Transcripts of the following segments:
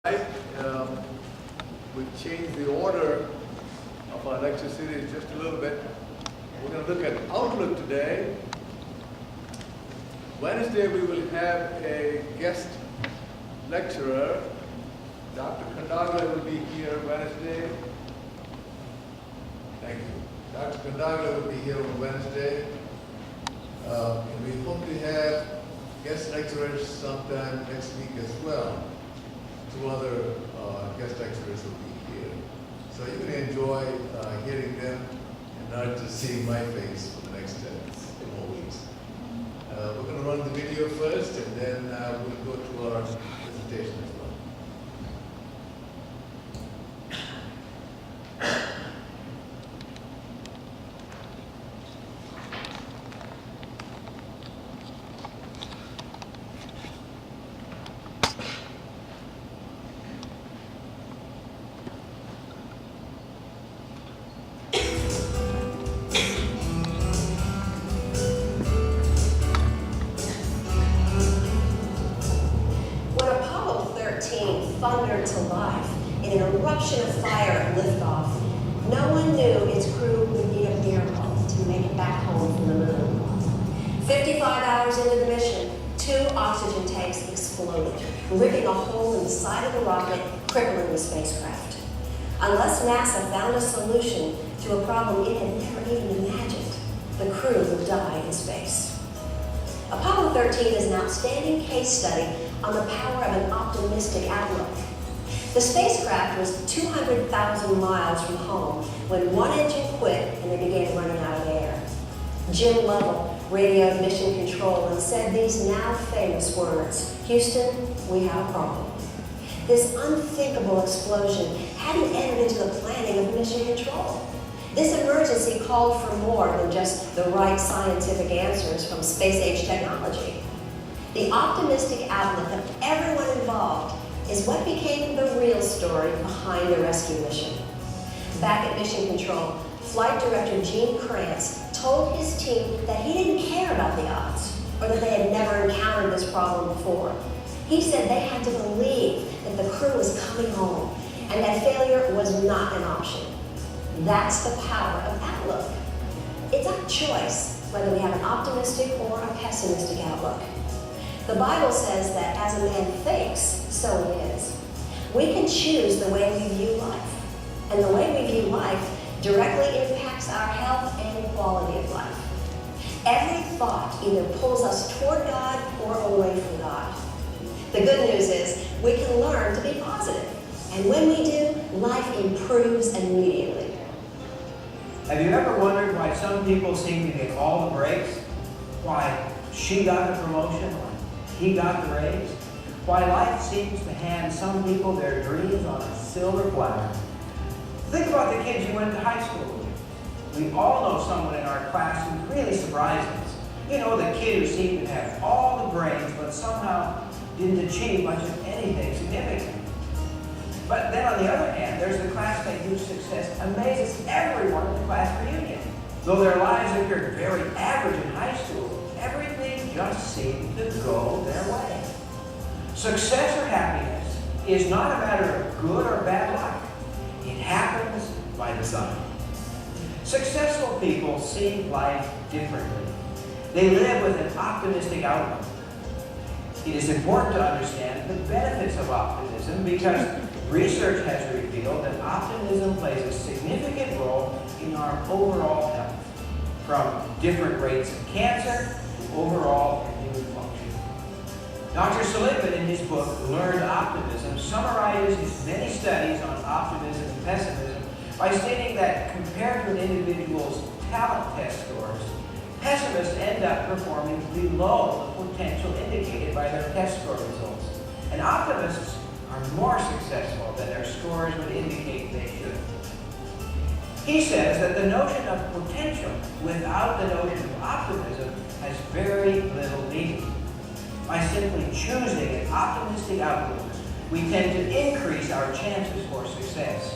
Tonight, we changed the order of our lecture series just a little bit. We're going to look at Outlook today. Wednesday we will have a guest lecturer. Dr. Kandagla will be here Wednesday. Thank you. Dr. Kandagla will be here on Wednesday. And we hope to have guest lecturers sometime next week as well. Two other guest lecturers will be here. So you're going to enjoy hearing them and not just seeing my face for the next 10 more weeks. We're going to run the video first, and then we'll go to our presentation as well. Thundered to life in an eruption of fire at liftoff. No one knew its crew would need a miracle to make it back home from the moon. 55 hours into the mission, 2 oxygen tanks exploded, ripping a hole in the side of the rocket, crippling the spacecraft. Unless NASA found a solution to a problem it had never even imagined, the crew would die in space. Apollo 13 is an outstanding case study on the power of an optimistic outlook. The spacecraft was 200,000 miles from home when one engine quit and they began running out of air. Jim Lovell radioed mission control and said these now famous words, "Houston, we have a problem." This unthinkable explosion hadn't entered into the planning of mission control. This emergency called for more than just the right scientific answers from space-age technology. The optimistic outlook of everyone involved is what became the real story behind the rescue mission. Back at Mission Control, Flight Director Gene Kranz told his team that he didn't care about the odds, or that they had never encountered this problem before. He said they had to believe that the crew was coming home, and that failure was not an option. That's the power of outlook. It's our choice whether we have an optimistic or a pessimistic outlook. The Bible says that as a man thinks, so he is. We can choose the way we view life. And the way we view life directly impacts our health and quality of life. Every thought either pulls us toward God or away from God. The good news is we can learn to be positive. And when we do, life improves immediately. Have you ever wondered why some people seem to get all the breaks? Why she got the promotion? He got the raise? Why life seems to hand some people their dreams on a silver platter? Think about the kids you went to high school with. We all know someone in our class who really surprised us. You know, the kid who seemed to have all the brains but somehow didn't achieve much of anything significant. But then on the other hand, there's the classmate whose success amazes everyone at the class reunion. Though their lives appeared very average in high school, everything just seemed to go their way. Success or happiness is not a matter of good or bad luck. It happens by design. Successful people see life differently. They live with an optimistic outlook. It is important to understand the benefits of optimism because research has revealed that optimism plays a significant role in our overall health, from different rates of cancer to overall immune function. Dr. Seligman, in his book, Learned Optimism, summarizes his many studies on optimism and pessimism by stating that compared to an individual's talent test scores, pessimists end up performing below the potential indicated by their test score results, and optimists are more successful than their scores would indicate they should. He says that the notion of potential without the notion of optimism has very little meaning. By simply choosing an optimistic outlook, we tend to increase our chances for success.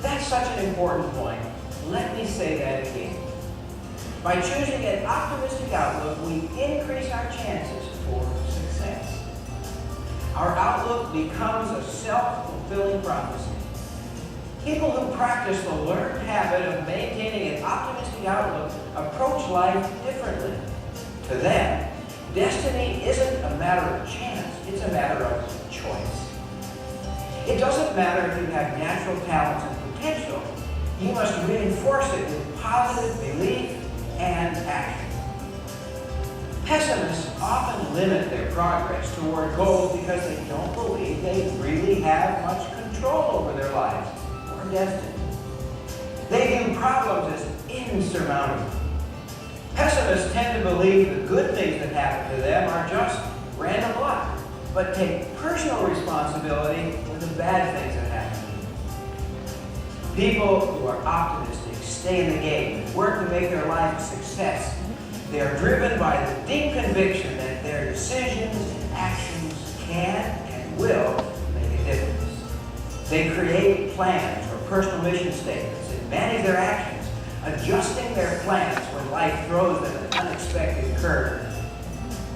That's such an important point. Let me say that again. By choosing an optimistic outlook, we increase our chances for success. our outlook becomes a self-fulfilling prophecy. People who practice the learned habit of maintaining an optimistic outlook approach life differently. To them, destiny isn't a matter of chance, it's a matter of choice. It doesn't matter if you have natural talents and potential. You must reinforce it with positive belief and action. Pessimists often limit their progress toward goals because they don't believe they really have much control over their lives or destiny. They view problems as insurmountable. Pessimists tend to believe the good things that happen to them are just random luck, but take personal responsibility for the bad things that happen to them. People who are optimistic stay in the game and work to make their life a success. They are driven by the deep conviction that their decisions and actions can and will make a difference. They create plans or personal mission statements and manage their actions, adjusting their plans when life throws them an unexpected curve.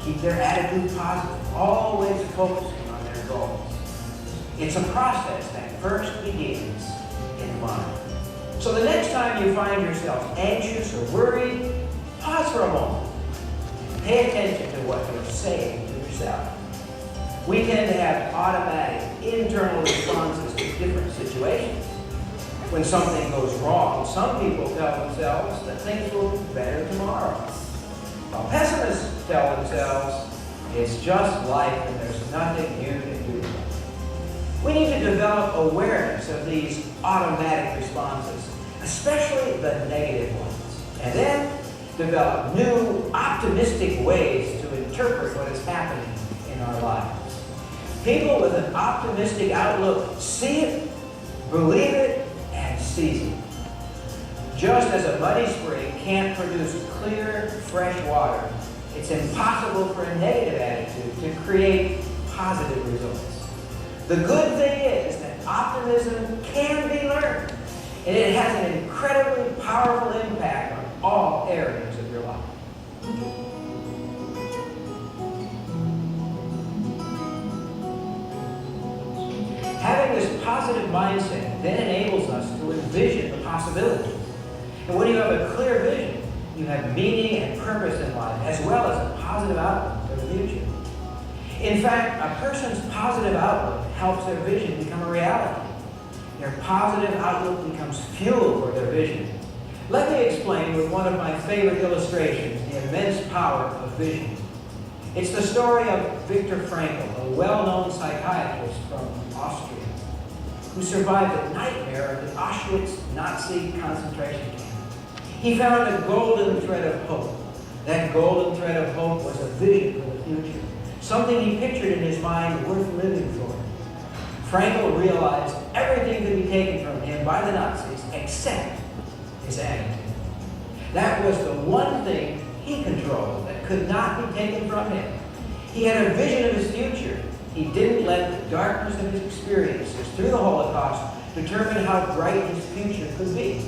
Keep their attitude positive, always focusing on their goals. It's a process that first begins in the mind. So the next time you find yourself anxious or worried, pause for a moment. Pay attention to what you're saying to yourself. We tend to have automatic internal responses to different situations. When something goes wrong, some people tell themselves that things will be better tomorrow. While pessimists tell themselves, it's just life and there's nothing you can do about it. We need to develop awareness of these automatic responses, especially the negative ones, and then develop new, optimistic ways to interpret what is happening in our lives. People with an optimistic outlook see it, believe it, and seize it. Just as a muddy spring can't produce clear, fresh water, it's impossible for a negative attitude to create positive results. The good thing is that optimism can be learned, and it has an incredibly powerful impact on all areas of your life. Having this positive mindset then enables us to envision the possibilities. And when you have a clear vision, you have meaning and purpose in life, as well as a positive outlook for the future. In fact, a person's positive outlook helps their vision become a reality. Their positive outlook becomes fuel for their vision. Let me explain with one of my favorite illustrations the immense power of vision. It's the story of Viktor Frankl, a well-known psychiatrist from Austria, who survived the nightmare of the Auschwitz Nazi concentration camp. He found a golden thread of hope. That golden thread of hope was a vision for the future, something he pictured in his mind worth living for. Frankl realized everything could be taken from him by the Nazis except his attitude. That was the one thing he controlled that could not be taken from him. He had a vision of his future. He didn't let the darkness of his experiences through the Holocaust determine how bright his future could be.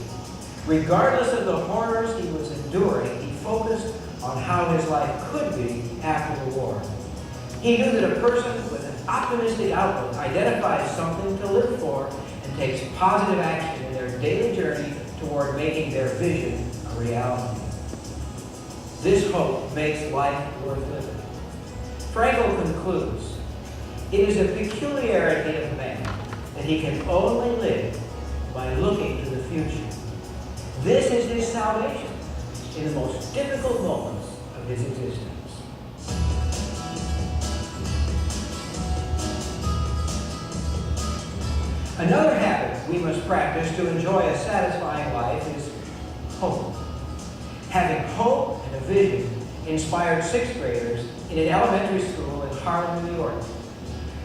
Regardless of the horrors he was enduring, he focused on how his life could be after the war. He knew that a person with an optimistic outlook identifies something to live for and takes positive action in their daily journey toward making their vision a reality. This hope makes life worth living. Frankl concludes, it is a peculiarity of man that he can only live by looking to the future. This is his salvation in the most difficult moments of his existence. Another habit we must practice to enjoy a satisfying life is hope. Having hope and a vision inspired sixth graders in an elementary school in Harlem, New York.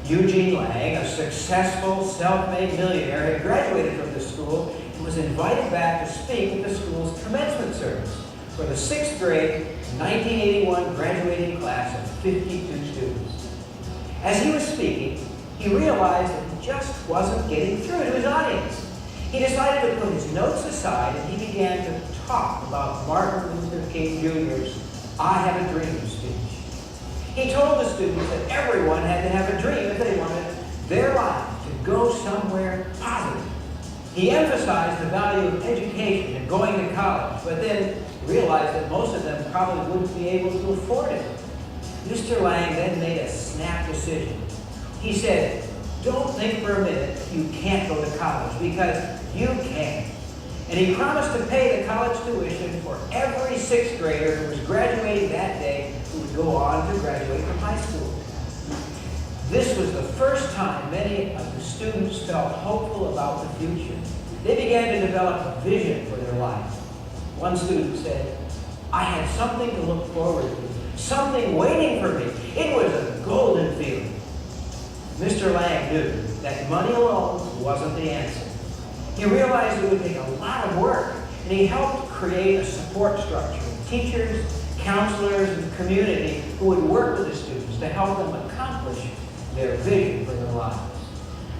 Eugene Lang, a successful, self-made millionaire, had graduated from this school and was invited back to speak at the school's commencement service for the sixth grade 1981 graduating class of 52 students. As he was speaking, he realized that he just wasn't getting through to his audience. He decided to put his notes aside and he began to talk about Martin Luther King Jr.'s I Have a Dream speech. He told the students that everyone had to have a dream if they wanted their life to go somewhere positive. He emphasized the value of education and going to college, but then realized that most of them probably wouldn't be able to afford it. Mr. Lang then made a snap decision. He said, "Don't think for a minute you can't go to college, because you can." And he promised to pay the college tuition for every sixth grader who was graduating that day, who would go on to graduate from high school. This was the first time many of the students felt hopeful about the future. They began to develop a vision for their life. One student said, "I had something to look forward to, something waiting for me. It was a golden feeling." Mr. Lang knew that money alone wasn't the answer. He realized it would take a lot of work, and he helped create a support structure of teachers, counselors, and community who would work with the students to help them accomplish their vision for their lives.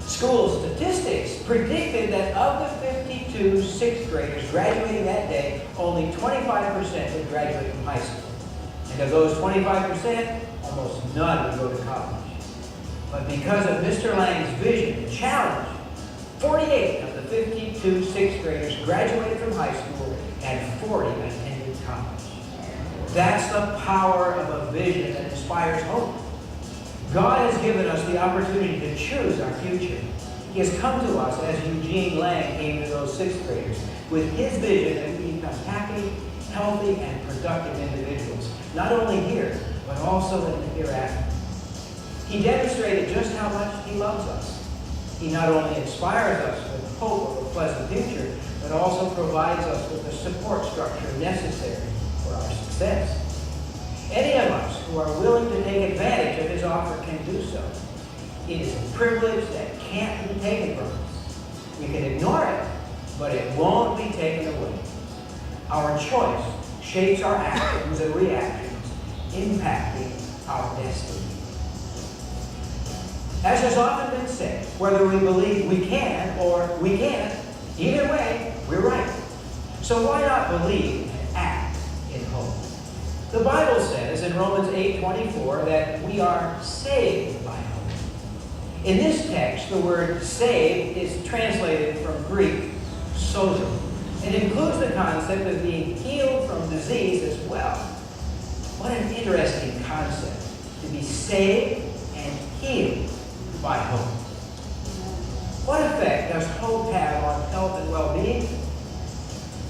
School statistics predicted that of the 52 sixth graders graduating that day, only 25% would graduate from high school. And of those 25%, almost none would go to college. But because of Mr. Lang's vision and challenge, 48 of the 52 sixth graders graduated from high school and 40 attended college. That's the power of a vision that inspires hope. God has given us the opportunity to choose our future. He has come to us as Eugene Lang came to those sixth graders with his vision that we become happy, healthy, and productive individuals, not only here, but also in the hereafter. He demonstrated just how much he loves us. He not only inspires us with hope of a pleasant future, but also provides us with the support structure necessary for our success. Any of us who are willing to take advantage of his offer can do so. It is a privilege that can't be taken from us. We can ignore it, but it won't be taken away. Our choice shapes our actions and reactions, impacting our destiny. As has often been said, whether we believe we can or we can't, either way, we're right. So why not believe and act in hope? The Bible says in Romans 8:24 that we are saved by hope. In this text, the word saved is translated from Greek sozo. It includes the concept of being healed from disease as well. What an interesting concept, to be saved and healed by hope. What effect does hope have on health and well-being?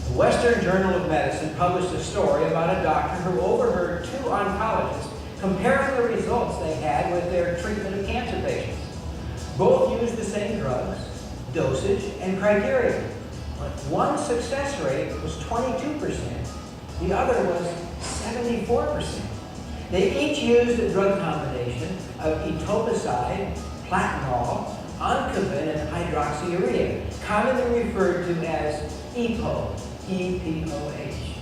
The Western Journal of Medicine published a story about a doctor who overheard two oncologists comparing the results they had with their treatment of cancer patients. Both used the same drugs, dosage, and criteria, but one success rate was 22%, the other was 74%. They each used a drug combination of etoposide, platinol, oncovin, and hydroxyurea, commonly referred to as EPO, E-P-O-H.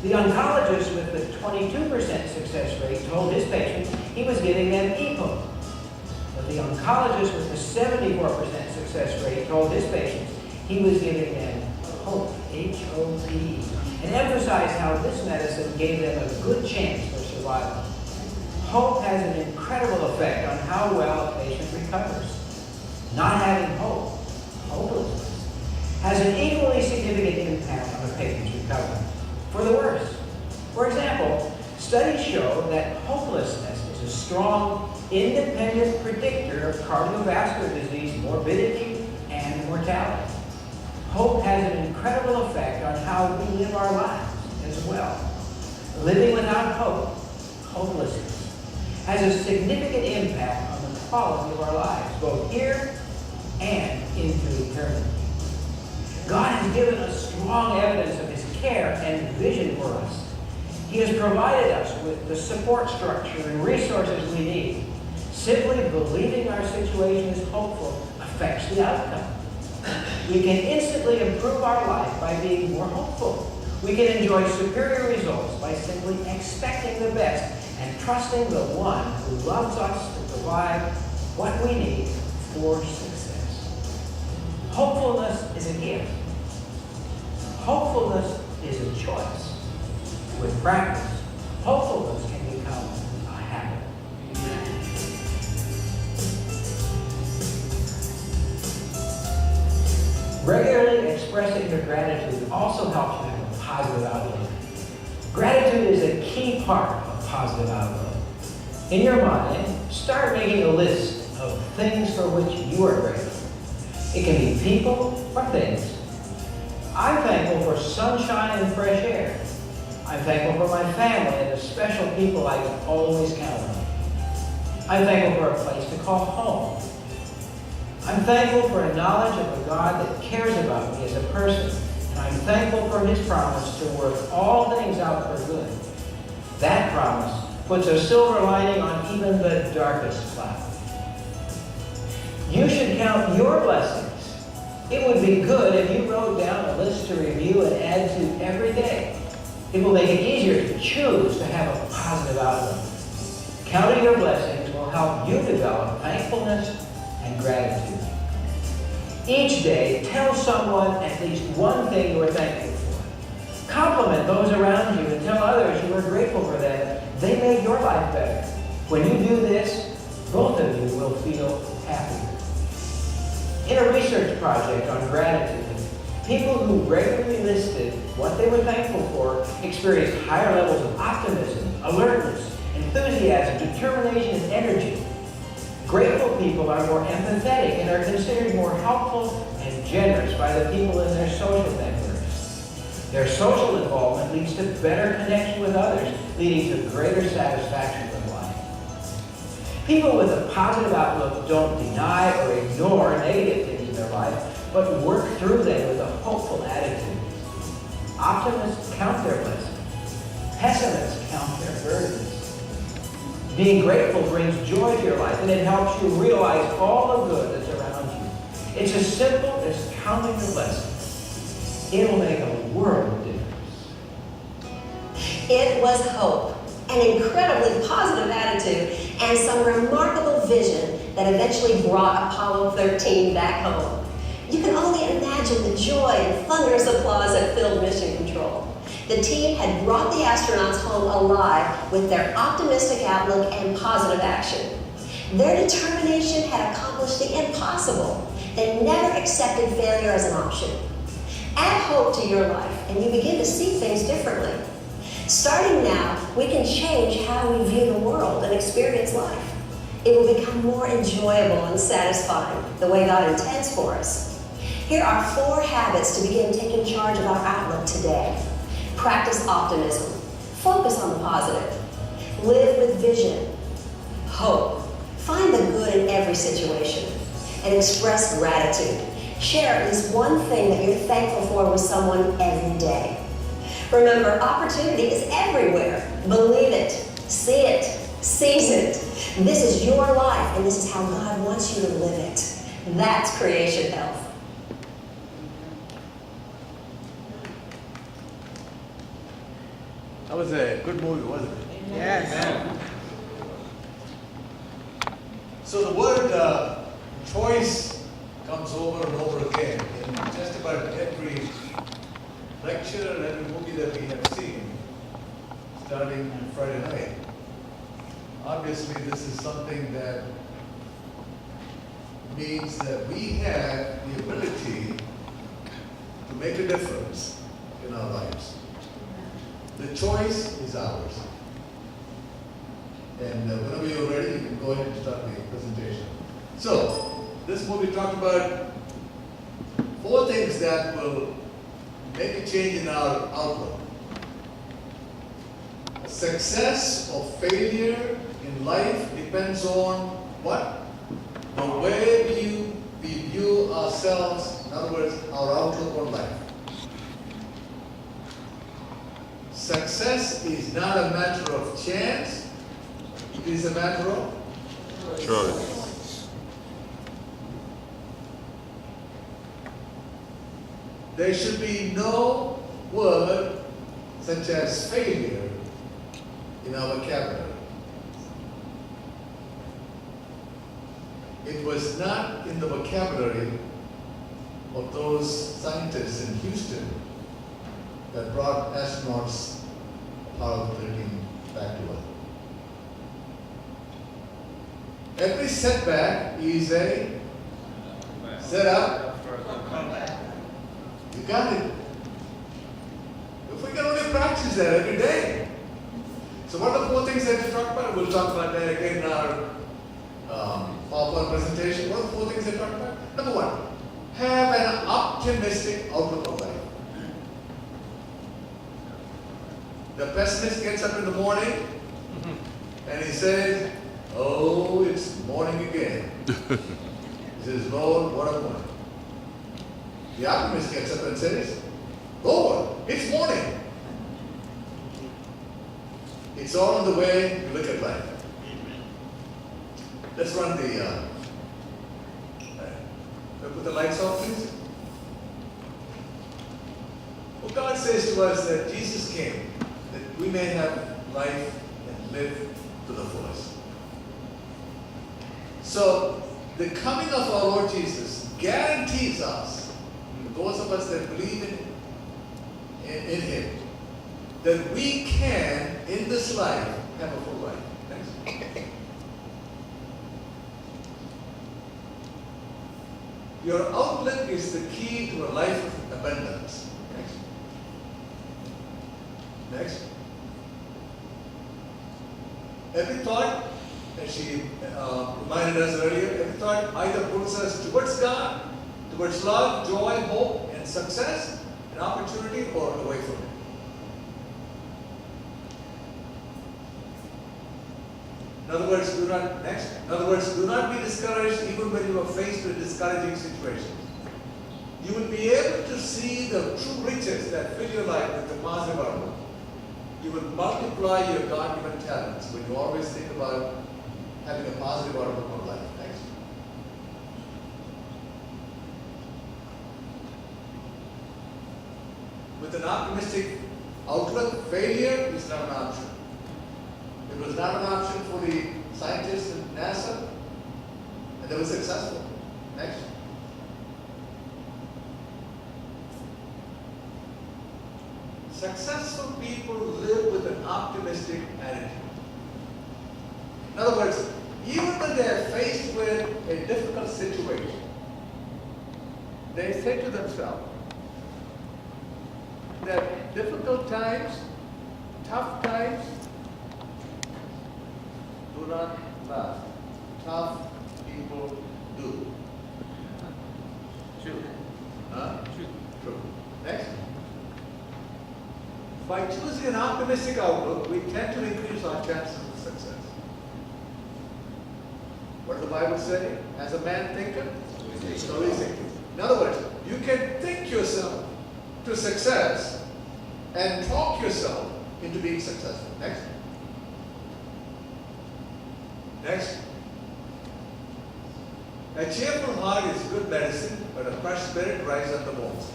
The oncologist with the 22% success rate told his patients he was giving them EPO. But the oncologist with the 74% success rate told his patients he was giving them HOPE, H-O-P-E, and emphasized how this medicine gave them a good chance for survival. Hope has an incredible effect on how well a patient recovers. Not having hope, hopelessness, has an equally significant impact on a patient's recovery, for the worse. For example, studies show that hopelessness is a strong, independent predictor of cardiovascular disease morbidity and mortality. Hope has an incredible effect on how we live our lives as well. Living without hope, hopelessness, has a significant impact on the quality of our lives, both here and into eternity. God has given us strong evidence of his care and vision for us. He has provided us with the support structure and resources we need. Simply believing our situation is hopeful affects the outcome. We can instantly improve our life by being more hopeful. We can enjoy superior results by simply expecting the best and trusting the one who loves us to provide what we need for success. Hopefulness is a gift. Hopefulness is a choice. With practice, hopefulness can become a habit. Regularly expressing your gratitude also helps you have a positive outlook. Gratitude is a key part of positive outlook. In your mind, start making a list of things for which you are grateful. It can be people or things. I'm thankful for sunshine and fresh air. I'm thankful for my family and the special people I can always count on. I'm thankful for a place to call home. I'm thankful for a knowledge of a God that cares about me as a person, and I'm thankful for His promise to work all things out for good. That promise puts a silver lining on even the darkest cloud. You should count your blessings. It would be good if you wrote down a list to review and add to every day. It will make it easier to choose to have a positive outlook. Counting your blessings will help you develop thankfulness and gratitude. Each day, tell someone at least one thing you are thankful for. Compliment those around you and tell others you are grateful for them. They made your life better. When you do this, both of you will feel happier. In a research project on gratitude, people who regularly listed what they were thankful for experienced higher levels of optimism, alertness, enthusiasm, determination, and energy. Grateful people are more empathetic and are considered more helpful and generous by the people in their social networks. Their social involvement leads to better connection with others, leading to greater satisfaction with life. People with a positive outlook don't deny or ignore negative things in their life, but work through them with a hopeful attitude. Optimists count their blessings. Pessimists count their burdens. Being grateful brings joy to your life, and it helps you realize all the good that's around you. It's as simple as counting your blessings. It'll make a world of difference. It was hope, an incredibly positive attitude, and some remarkable vision that eventually brought Apollo 13 back home. You can only imagine the joy and thunderous applause that filled Mission Control. The team had brought the astronauts home alive with their optimistic outlook and positive action. Their determination had accomplished the impossible. They never accepted failure as an option. Add hope to your life, and you begin to see things differently. Starting now, we can change how we view the world and experience life. It will become more enjoyable and satisfying, the way God intends for us. Here are 4 habits to begin taking charge of our outlook today. Practice optimism. Focus on the positive. Live with vision. Hope. Find the good in every situation. And express gratitude. Share at least one thing that you're thankful for with someone every day. Remember, opportunity is everywhere. Believe it. See it. Seize it. This is your life, and this is how God wants you to live it. That's creation health. That was a good movie, wasn't it? Yes. So the word choice comes over and over again in just about every lecture and every movie that we have seen, starting Friday night. Obviously, this is something that means that we have the ability to make a difference in our lives. The choice is ours. And whenever you're ready, you can go ahead and start the presentation. So, this movie talked about 4 things that will make a change in our outlook. Success or failure in life depends on what? The way we view ourselves, in other words, our outlook on life. Success is not a matter of chance, it is a matter of Choice. There should be no word such as failure in our vocabulary. It was not in the vocabulary of those scientists in Houston that brought astronauts Apollo 13 back to Earth. Every setback is a setup You got it. If we can only practice that every day. So what are the 4 things that we talked about? We'll talk about that again in our PowerPoint presentation. What are the 4 things they talked about? Number 1, have an optimistic outlook of life. The pessimist gets up in the morning and he says, oh, it's morning again. He says, Lord, what a morning. The optimist gets up and says, Lord, it's morning. It's all on the way you look at life. Let's run the, put the lights on, please. Well, God says to us that Jesus came, that we may have life and live to the fullest. So, the coming of our Lord Jesus guarantees us, those of us that believe in Him, that we can, in this life, have a full life. Next. Your outlook is the key to a life of abundance. Next. Every thought, as she reminded us earlier, every thought either pulls us towards God, towards love, joy, hope, and success, and opportunity, or away from it. In other words, do not be discouraged even when you are faced with discouraging situations. You will be able to see the true riches that fill your life with a positive outlook. You will multiply your God-given talents when you always think about having a positive outlook on life. Next. With an optimistic outlook, failure is not an option. It was not an option for the scientists in NASA, and they were successful. Next. Successful people live with an optimistic attitude. In other words, even when they are faced with a difficult situation, they say to themselves that difficult times, tough times, do not last. Tough people do. True. Huh? True. Next. By choosing an optimistic outlook, we tend to increase our chances of success. What does the Bible say? As a man thinketh, so is he. In other words, you can think yourself to success and talk yourself into being successful. Next. Next. A cheerful heart is good medicine, but a crushed spirit dries up the bones.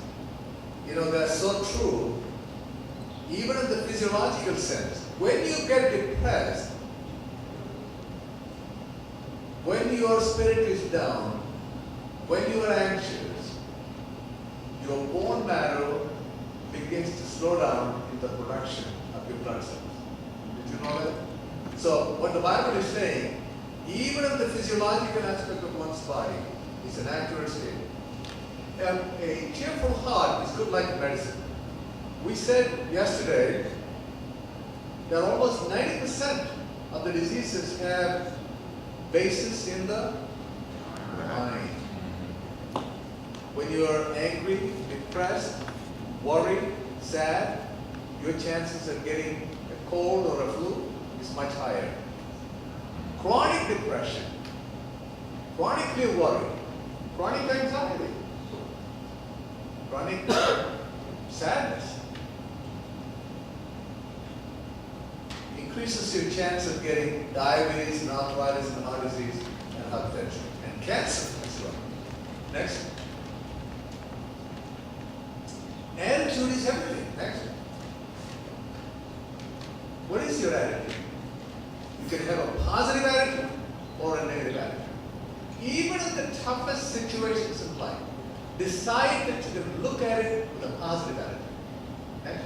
You know, that's so true. Even in the physiological sense, when you get depressed, when your spirit is down, when you are anxious, your bone marrow begins to slow down in the production of your blood cells. Did you know that? So, what the Bible is saying, even if the physiological aspect of one's body is an accurate statement, a cheerful heart is good like medicine. We said yesterday that almost 90% of the diseases have basis in the mind. When you are angry, depressed, worried, sad, your chances of getting a cold or a flu is much higher. Chronic depression, chronically worried, chronic anxiety, chronic sadness increases your chance of getting diabetes and arthritis and heart disease and hypertension and cancer as well. Next. Attitude is everything. Next. What is your attitude? You can have a positive attitude or a negative attitude. Even in the toughest situations in life, decide that you can look at it with a positive attitude. Next.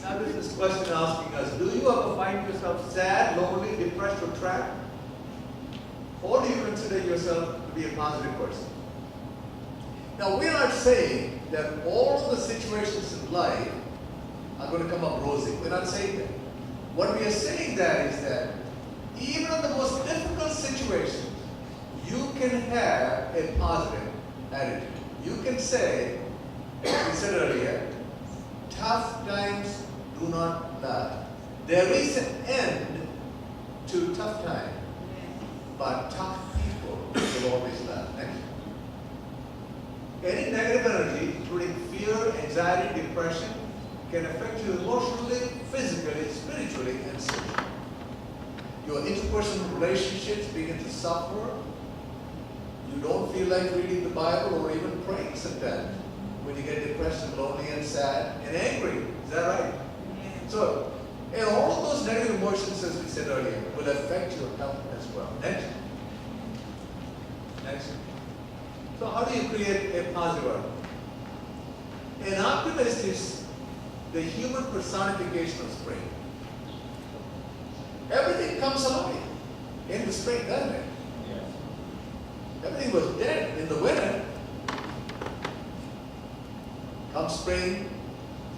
Now this is a question asking us, do you ever find yourself sad, lonely, depressed, or trapped? Or do you consider yourself to be a positive person? Now, we're not saying that all of the situations in life are going to come up rosy. We're not saying that. What we are saying that is that even in the most difficult situations, you can have a positive attitude. You can say, as we said earlier, tough times do not last. There is an end to tough times, but tough people will always last. Next. Any negative energy, including fear, anxiety, depression, can affect you emotionally, physically, spiritually, and socially. Your interpersonal relationships begin to suffer. You don't feel like reading the Bible or even praying sometimes when you get depressed and lonely and sad and angry. Is that right? So, and all of those negative emotions, as we said earlier, will affect your health as well. Next. Next. So how do you create a positive outlook? An optimist is the human personification of spring. Everything comes alive in the spring, doesn't it? Yes. Everything was dead in the winter. Come spring,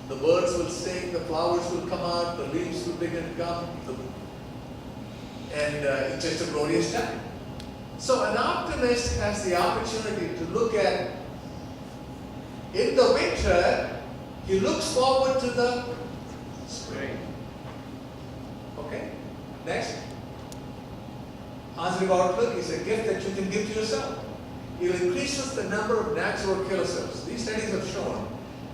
the birds will sing, the flowers will come out, the leaves will begin to come, and it's just a glorious time. So an optimist has the opportunity to look at, in the winter, he looks forward to the spring. Okay? Next. Positive outlook is a gift that you can give to yourself. It increases the number of natural killer cells. These studies have shown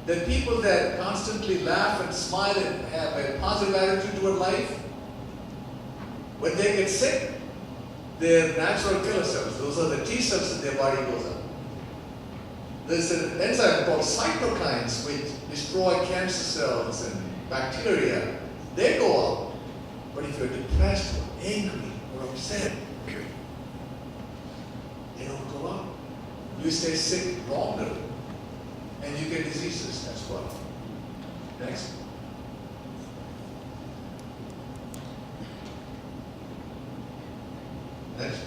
that people that constantly laugh and smile and have a positive attitude toward life, when they get sick, their natural killer cells, those are the T cells in their body goes up. There's an enzyme called cytokines which destroy cancer cells and bacteria. They go up. But if you're depressed or angry or upset, they don't go up. You stay sick longer and you get diseases as well. Next. Next.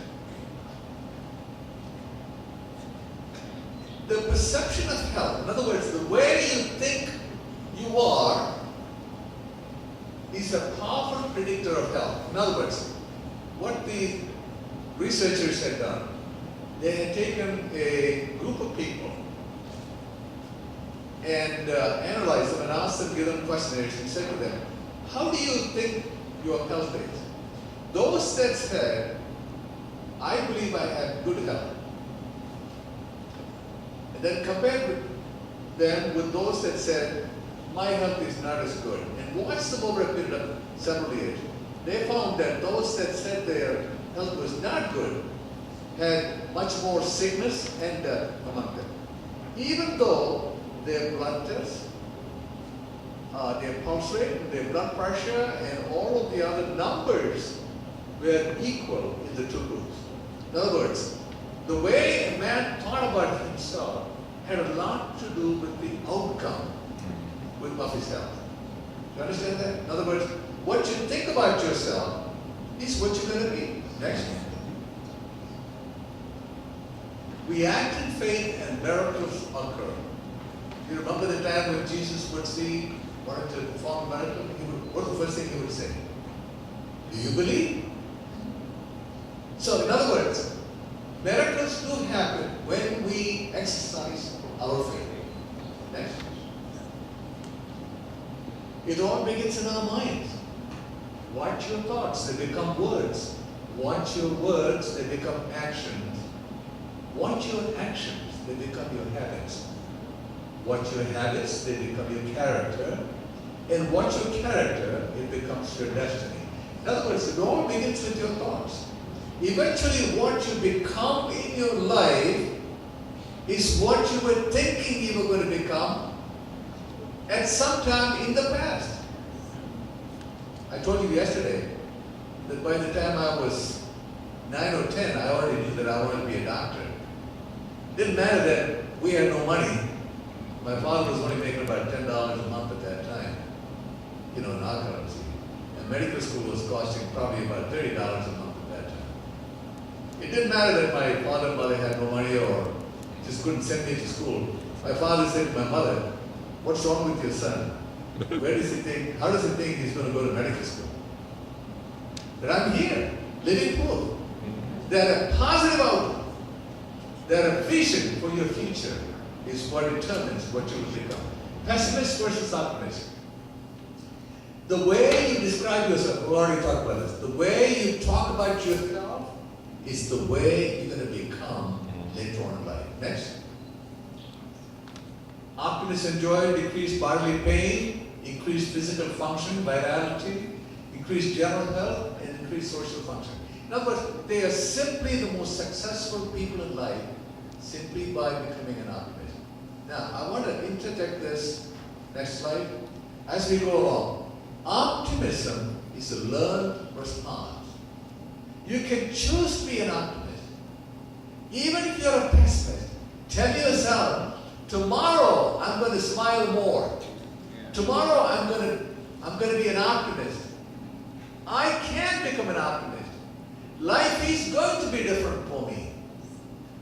The perception of health, in other words, the way you think you are, is a powerful predictor of health. In other words, what the researchers had done, they had taken a group of people and analyzed them and asked them, give them questionnaires and said to them, how do you think your health is? Those that said, I believe I have good health. And then compared with them with those that said, my health is not as good. And watched them over a period of several years. They found that those that said their health was not good had much more sickness and death among them. Even though their blood tests, their pulse rate, their blood pressure, and all of the other numbers were equal in the two groups. In other words, the way a man thought about himself had a lot to do with the outcome of his health. Do you understand that? In other words, what you think about yourself is what you're going to be. Next. We act in faith and miracles occur. You remember the time when Jesus wanted to perform a miracle? What was the first thing he would say? Do you believe? So, in other words, miracles do happen when we exercise our faith. Next. It all begins in our minds. Watch your thoughts, they become words. Watch your words, they become actions. Watch your actions, they become your habits. Watch your habits, they become your character. And watch your character, it becomes your destiny. In other words, it all begins with your thoughts. Eventually, what you become in your life is what you were thinking you were going to become at some time in the past. I told you yesterday that by the time I was 9 or 10, I already knew that I wanted to be a doctor. Didn't matter that we had no money. My father was only making about $10 a month at that time, in our currency. And medical school was costing probably about $30 a month at that time. It didn't matter that my father and mother had no money or just couldn't send me to school. My father said to my mother, "What's wrong with your son? Where does he think, how does he think he's going to go to medical school?" But I'm here, living proof that a positive outlook, that a vision for your future is what determines what you will become. Pessimist versus optimist. The way you describe yourself, we already talked about this, the way you talk about yourself is the way you're going to become later on in life. Next. Optimists enjoy decreased bodily pain, increased physical function, vitality, increased general health, and increased social function. In other words, they are simply the most successful people in life simply by becoming an optimist. Now, I want to interject this, next slide, as we go along. Optimism is a learned response. You can choose to be an optimist. Even if you're a pessimist, tell yourself, tomorrow I'm going to smile more. Tomorrow I'm going to be an optimist. I can become an optimist. Life is going to be different for me.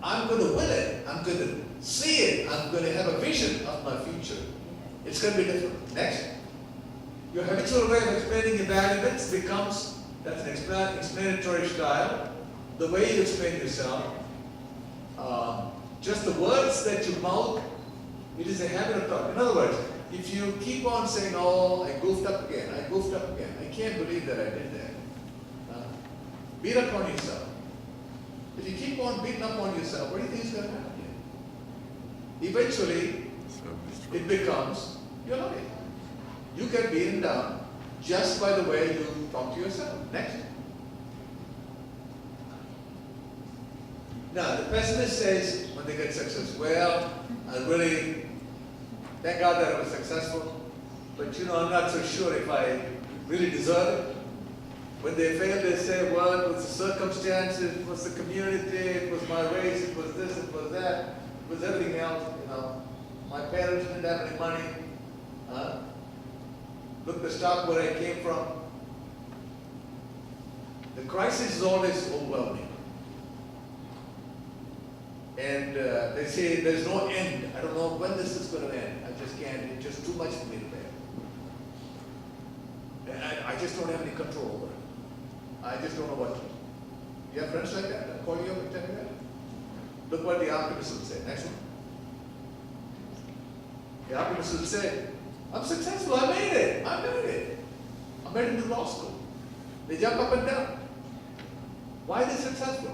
I'm going to will it. I'm going to see it. I'm going to have a vision of my future. It's going to be different. Next. Your habitual way of explaining evaluations becomes, that's an explanatory style. The way you explain yourself. Just the words that you mouth, it is a habit of talk. In other words, if you keep on saying, "Oh, I goofed up again, I goofed up again, I can't believe that I did that," beat up on yourself. If you keep on beating up on yourself, what do you think is going to happen? Eventually, it becomes your life. You get beaten down just by the way you talk to yourself. Next. Now, the pessimist says when they get success, "Well, I really, thank God that I was successful, but I'm not so sure if I really deserve it." When they fail, they say, "Well, it was the circumstances, it was the community, it was my race, it was this, it was that, it was everything else, My parents didn't have any money. Look, the stock where I came from." The crisis is always overwhelming. And they say there's no end. I don't know when this is going to end. I just can't. It's just too much for me to bear. And I just don't have any control over it. I just don't know what to do. You have friends like that? That call you up and tell you that? Look what the optimist would say. Next one. The optimist would say, "I'm successful. I made it. I made it. I made it to law school." They jump up and down. Why are they successful?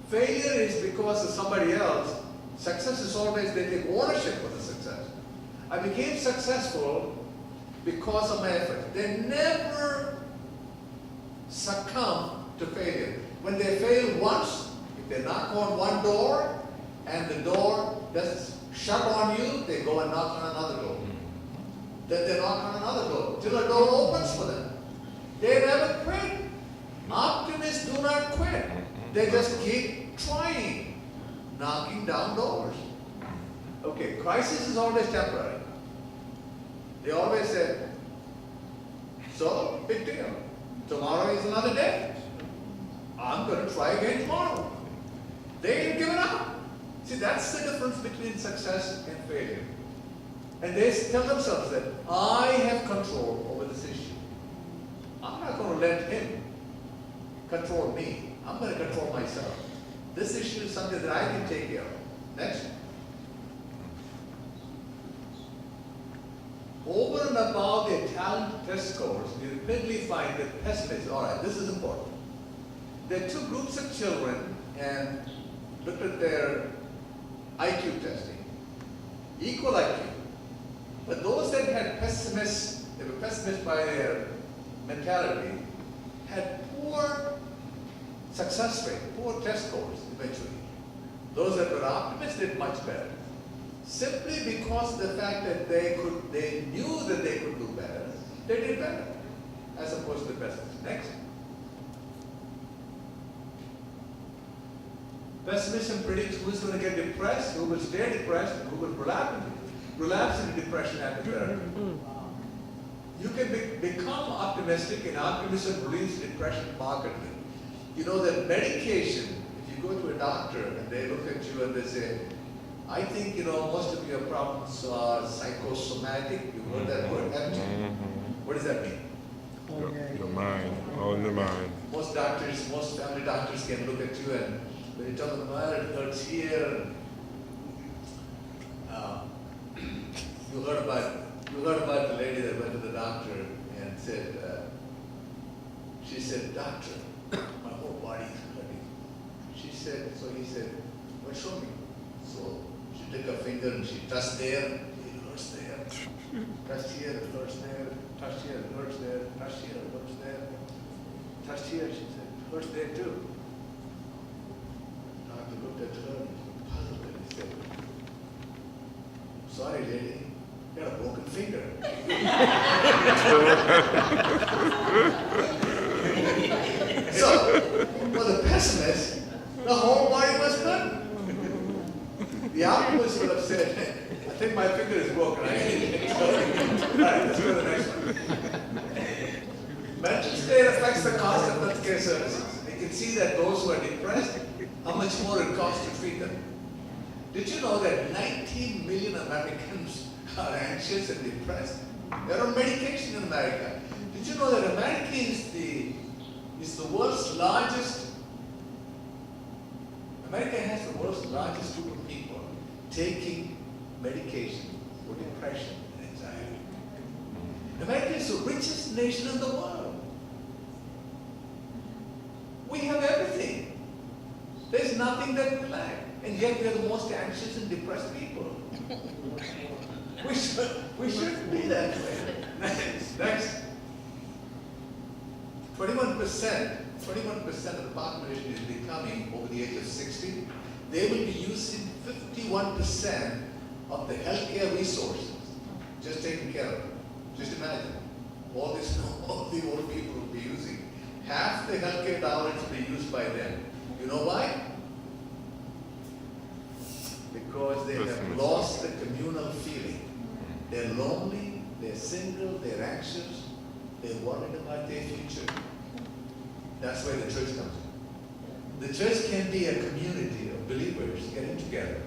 Failure is because of somebody else. Success is always they take ownership of the success. I became successful because of my effort. They never succumb to failure. When they fail once, if they knock on one door and the door doesn't shut on you, they go and knock on another door. Then they knock on another door till a door opens for them. They never quit. Optimists do not quit. They just keep trying, knocking down doors. Okay, crisis is always temporary. They always say, "So, big deal. Tomorrow is another day. I'm going to try again tomorrow." They ain't given up. See, that's the difference between success and failure. And they tell themselves that I have control over this issue. I'm not going to let him control me. I'm going to control myself. This issue is something that I can take care of. Next. Over and above their talent test scores, we repeatedly find that pessimists, all right, this is important. There are two groups of children and looked at their IQ testing. Equal IQ. But those that had pessimists, they were pessimists by their mentality, had poor success rate, poor test scores eventually. Those that were optimists did much better. Simply because of the fact that they knew that they could do better, they did better, as opposed to the pessimists. Next. Pessimism predicts who's going to get depressed, who will stay depressed, and who will relapse into depression after therapy. You can become optimistic, and optimism relieves depression markedly. You know that medication, if you go to a doctor and they look at you and they say, I think, most of your problems are psychosomatic. You heard that word, haven't you? Mm-hmm. What does that mean? Your mind, all in the mind. Most family doctors can look at you and when you tell them, well, it hurts here. You heard about the lady that went to the doctor and said, she said, doctor, my whole body is hurting. He said, well, show me. So she took her finger and she touched there, it hurts there. Touched here, it hurts there. Touched here, it hurts there. Touched here, it hurts there. Touched here, she said, it hurts there too. The doctor looked at her and he was puzzled and he said, sorry lady, you got a broken finger. So, for the pessimist, the whole body was good. The optimist would have said, I think my finger is broken. I need it. All right, let's go to the next one. Mental state affects the cost of healthcare services. You can see that those who are depressed, how much more it costs to treat them. Did you know that 19 million Americans are anxious and depressed? They're on medication in America. Did you know that America is the world's largest? America has the world's largest group of people taking medication for depression and anxiety. America is the richest nation in the world. We have everything. There's nothing that we lack. And yet we are the most anxious and depressed people. We shouldn't be that way. Next. 21% of the population is becoming over the age of 60. They will be using 51% of the healthcare resources, just taking care of them. Just imagine, all the old people will be using. Half the healthcare dollars will be used by them. You know why? Because they have lost the communal feeling. They're lonely, they're single, they're anxious, they're worried about their future. That's where the church comes in. The church can be a community of believers getting together,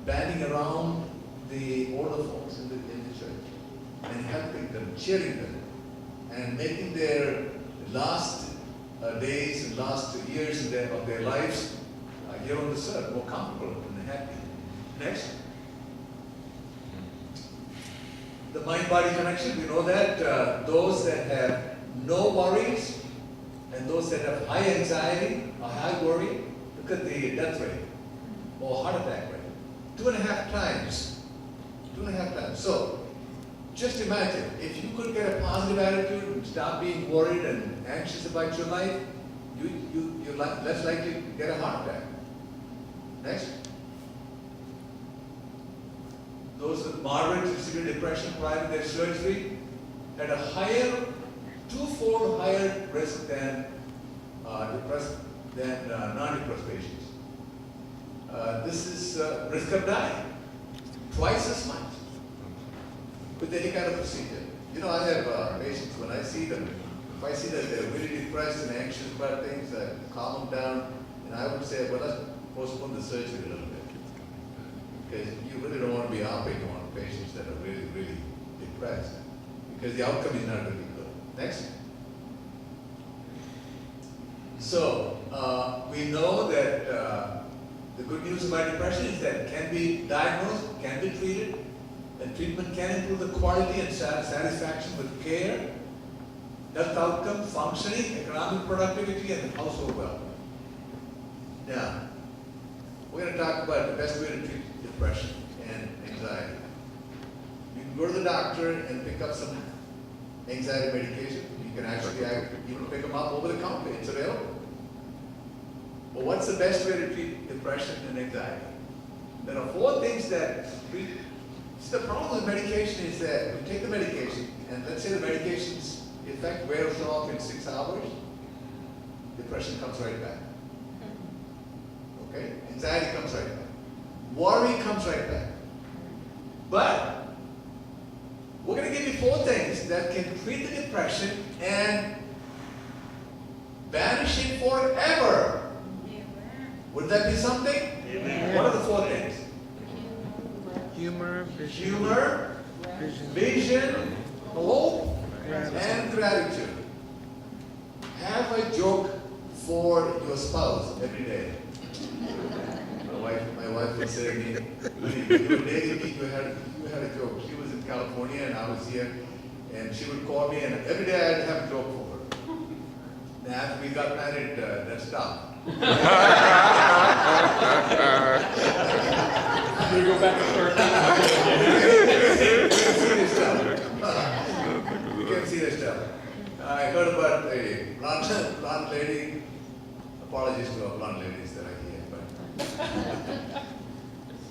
banding around the older folks in the church, and helping them, cheering them, and making their last days and last years of their lives here on this earth more comfortable and happy. Next. The mind-body connection, we know that those that have no worries and those that have high anxiety or high worry, look at the death rate or heart attack rate. 2.5 times. 2.5 times. So, just imagine, if you could get a positive attitude and stop being worried and anxious about your life, you're less likely to get a heart attack. Next. Those with moderate to severe depression prior to their surgery had a higher, 2-fold higher risk than non-depressed patients. This is risk of dying, twice as much with any kind of procedure. You know, I have patients, when I see them, if I see that they're really depressed and anxious about things, I calm them down, and I would say, well, let's postpone the surgery a little bit. Because you really don't want to be operating on patients that are really, really depressed, because the outcome is not going to be good. Next. So, we know that the good news about depression is that it can be diagnosed, can be treated, and treatment can improve the quality and satisfaction with care, health outcome, functioning, economic productivity, and household wealth. Now, we're going to talk about the best way to treat depression and anxiety. You can go to the doctor and pick up some anxiety medication. You can actually even pick them up over the counter. It's available. But what's the best way to treat depression and anxiety? There are 4 things that treat. See, the problem with medication is that we take the medication, and let's say the medication's effect wears off in 6 hours, depression comes right back. Okay? Anxiety comes right back. Worry comes right back. But we're going to give you 4 things that can treat the depression and banish it forever. Would that be something? Amen. What are the 4 things? Humor, vision, humor, vision, hope, and gratitude. Have a joke for your spouse every day. My wife would say to me, when you were dating me, you had a joke. She was in California and I was here, and she would call me, and every day I'd have a joke for her. And after we got married, that stopped. You go back to work. You can see this stuff. I heard about a blonde lady. Apologies to our blonde ladies that are here, but I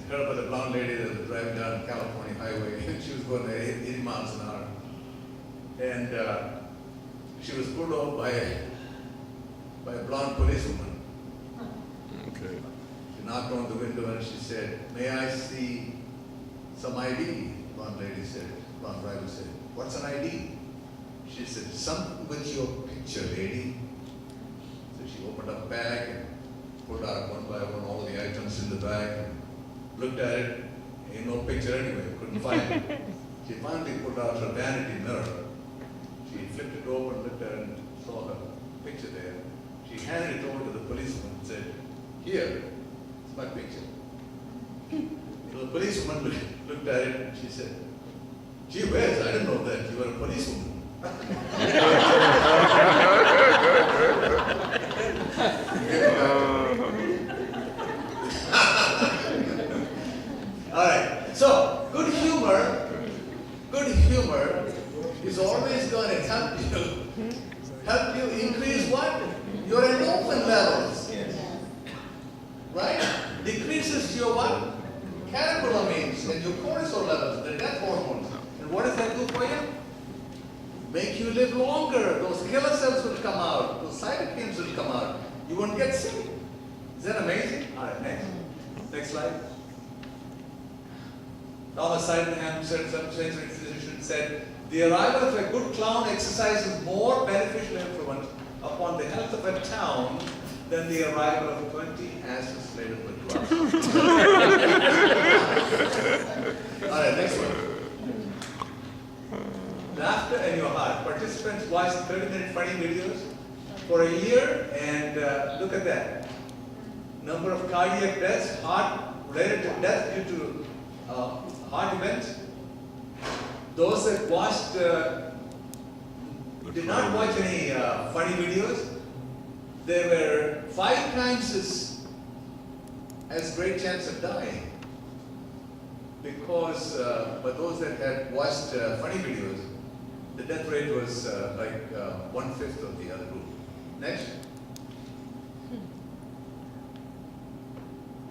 heard about the blonde lady that was driving down California highway, and she was going at 80 miles an hour, and she was pulled over by a blonde policewoman. Okay. She knocked on the window and she said, "May I see some ID?" Blonde lady said, blonde driver said, "What's an ID?" She said, "Something with your picture, lady." So she opened up a bag and pulled out one by one all the items in the bag and looked at it. Ain't no picture anyway, couldn't find it. She finally pulled out her vanity mirror. She flipped it over and looked at it and saw her picture there. She handed it over to the policeman and said, "Here, it's my picture." So the policewoman looked at it and she said, "Gee whiz, I didn't know that you were a policewoman." All right, so good humor is always going to help you increase what? Your endorphin levels. Right? Decreases your what? Catecholamines and your cortisol levels, the death hormones. And what does that do for you? Make you live longer. Those killer cells will come out. Those cytokines will come out. You won't get sick. Is that amazing? All right, next. Next slide. Thomas Sydenham, sensory physician, said, "The arrival of a good clown exercises more beneficial influence upon the health of a town than the arrival of 20 asses laden with drugs." All right, next one. Laughter and your heart. Participants watched 30-minute funny videos for a year, and look at that. Number of cardiac deaths, heart-related to death due to heart events. Those that watched, did not watch any funny videos, they were 5 times as great chance of dying. Because, but those that had watched funny videos, the death rate was like 1/5 of the other group. Next.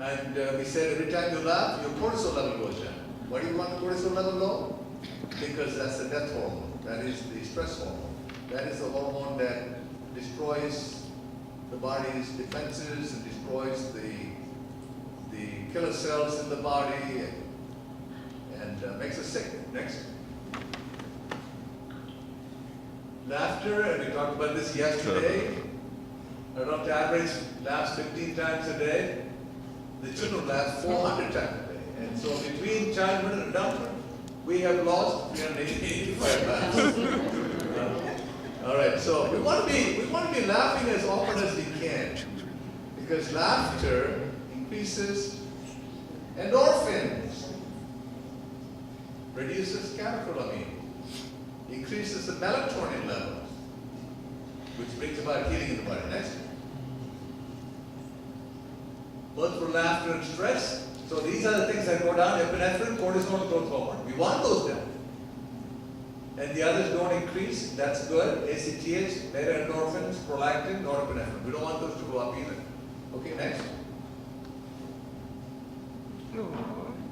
And we said every time you laugh, your cortisol level goes down. Why do you want the cortisol level low? Because that's the death hormone. That is the stress hormone. That is the hormone that destroys the body's defenses and destroys the killer cells in the body and makes us sick. Next. Laughter, and we talked about this yesterday. Adult average laughs 15 times a day. The children laugh 400 times a day. And so between childhood and adulthood, we have lost 385 laughs. All right, so we want to be laughing as often as we can, because laughter increases endorphins, reduces catecholamine, increases the melatonin levels, which brings about healing in the body. Next. Both for laughter and stress. So these are the things that go down: epinephrine, cortisol, and growth hormone. We want those down. And the others don't increase. That's good. ACTH, beta endorphins, prolactin, norepinephrine. We don't want those to go up either. Okay, next.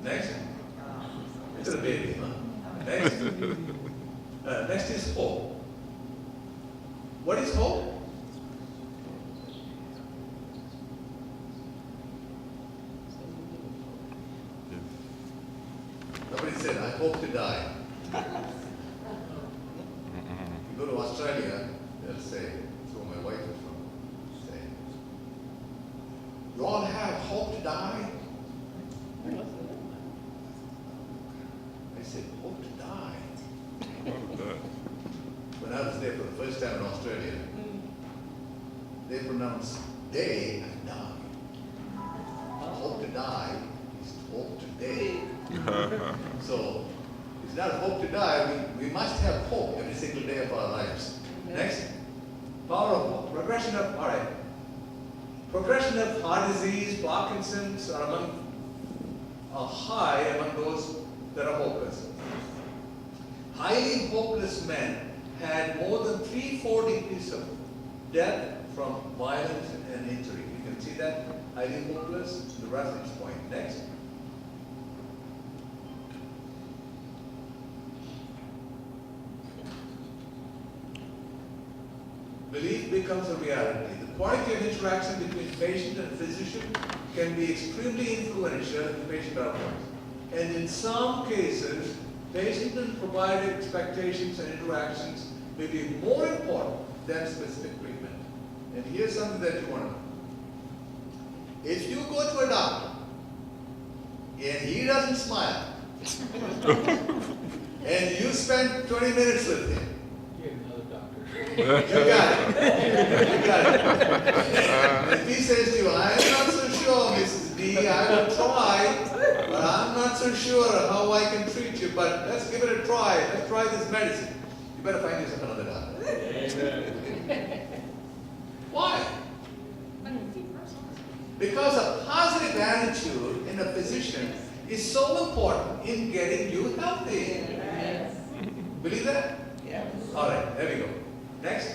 Next. It's a baby, huh? Next. Next is hope. What is hope? Somebody said, "I hope to die." You go to Australia, they'll say, that's where my wife is from, say, "You all have hope to die?" first time in Australia. They pronounce day and die. Hope to die is hope today. So it's not hope to die. We must have hope every single day of our lives. Next, power of hope. Progression of, all right. Progression of heart disease, Parkinson's are high among those that are hopeless. Highly hopeless men had more than 3-4 degrees of death from violence and injury. You can see that. Highly hopeless, the reference point. Next. Belief becomes a reality. The quality of interaction between patient and physician can be extremely influential in patient outcomes. And in some cases, patient and provider expectations and interactions may be more important than specific treatment. And here's something that you want to know. If you go to a doctor and he doesn't smile, and you spend 20 minutes with him, you got it. You got it. If he says to you, I'm not so sure, Mrs. D, I will try, but I'm not so sure how I can treat you, but let's give it a try. Let's try this medicine. You better find yourself another doctor. Amen. Why? Because a positive attitude in a physician is so important in getting you healthy. Yes. Believe that? Yes. All right, there we go. Next.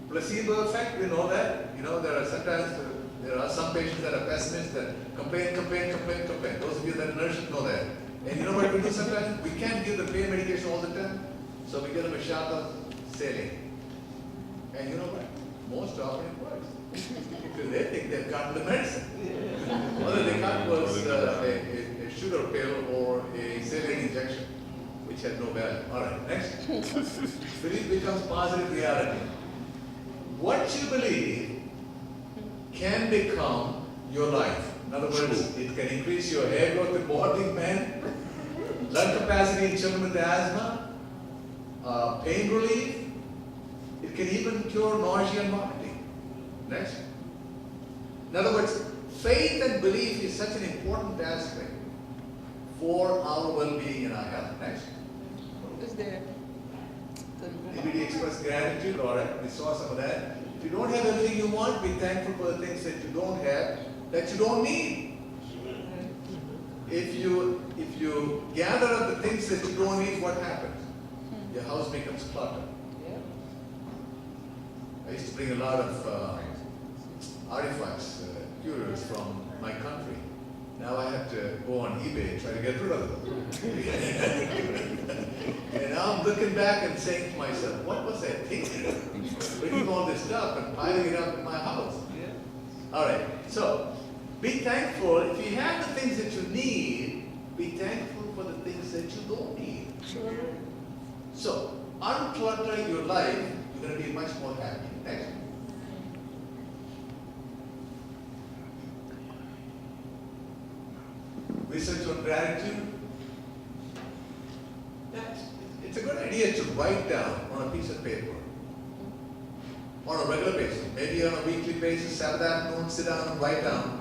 Placebo effect, we know that. You know, there are some patients that are pessimists that complain. Those of you that are nurses know that. And you know what we do sometimes? We can't give the pain medication all the time, so we give them a shot of saline. And you know what? Most often it works. Because they think they've gotten the medicine. Whether they got was a sugar pill or a saline injection, which had no value. All right, next. Belief becomes positive reality. What you believe can become your life. In other words, it can increase your hair growth in balding men, lung capacity in children with asthma, pain relief. It can even cure nausea and vomiting. Next. In other words, faith and belief is such an important aspect for our well-being and our health. Next. Is there? Anybody express gratitude? All right, we saw some of that. If you don't have everything you want, be thankful for the things that you don't have, that you don't need. If you gather up the things that you don't need, what happens? Your house becomes cluttered. I used to bring a lot of artifacts, curios from my country. Now I have to go on eBay and try to get rid of them. And now I'm looking back and saying to myself, what was I thinking? Bringing all this stuff and piling it up in my house. All right, so be thankful. If you have the things that you need, be thankful for the things that you don't need. Sure. So, unclutter your life, you're going to be much more happy. Next. Research on gratitude. It's a good idea to write down on a piece of paper on a regular basis, maybe on a weekly basis, Saturday afternoon, sit down and write down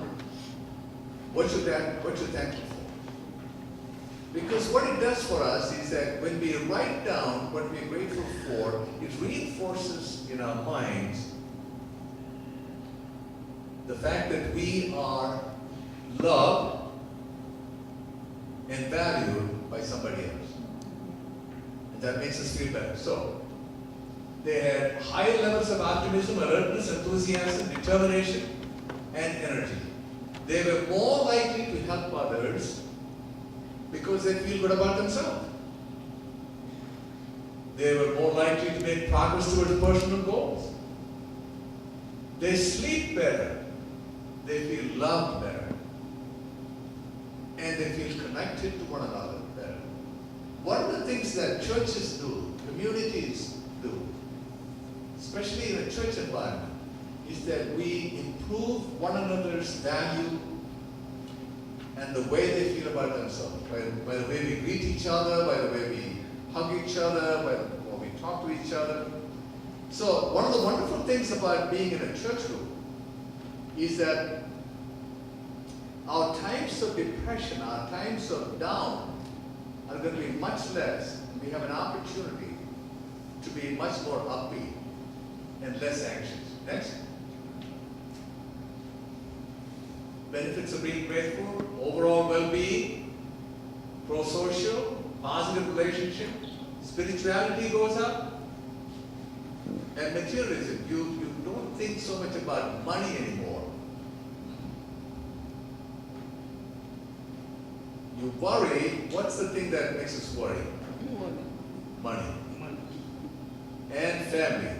what you're thankful for. Because what it does for us is that when we write down what we're grateful for, it reinforces in our minds the fact that we are loved and valued by somebody else. And that makes us feel better. So, they had high levels of optimism, alertness, enthusiasm, determination, and energy. They were more likely to help others because they feel good about themselves. They were more likely to make progress towards personal goals. They sleep better. They feel loved better. And they feel connected to one another better. One of the things that churches do, communities do, especially in a church environment, is that we improve one another's value and the way they feel about themselves. By the way we greet each other, by the way we hug each other, when we talk to each other. So one of the wonderful things about being in a church group is that our times of depression, our times of down are going to be much less. We have an opportunity to be much more upbeat and less anxious. Next. Benefits of being grateful, overall well-being, pro-social, positive relationship, spirituality goes up, and materialism. You don't think so much about money anymore. You worry, what's the thing that makes us worry? Money. And family.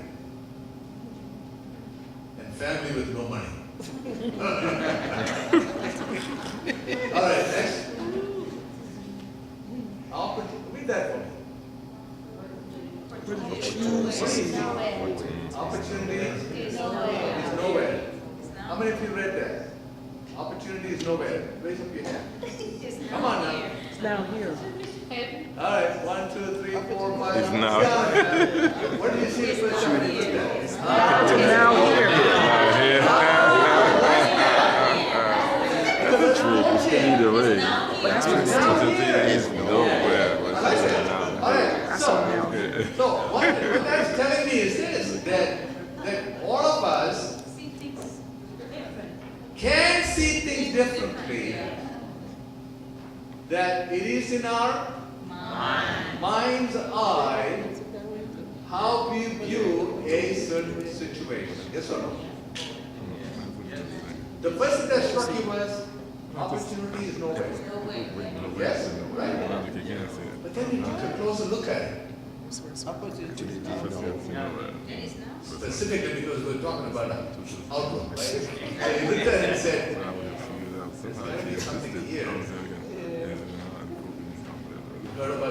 And family with no money. All right, next. Read that for me. Opportunity is nowhere. How many of you read that? Opportunity is nowhere. Raise up your hand. Come on now. It's down here. All right, 1, 2, 3, 4, 5. It's now. Where did you see the first time you read that? It's down here. That's the truth. It's either way. It's nowhere. All right, so what that's telling me is this, that all of us can see things differently, that it is in our mind's eye how we view a certain situation. Yes or no? The first thing that struck you was opportunity is nowhere. Yes? Right? But then you took a closer look at it. Specifically because we're talking about outlook, right? And you looked at it and said, there's got to be something here. You heard about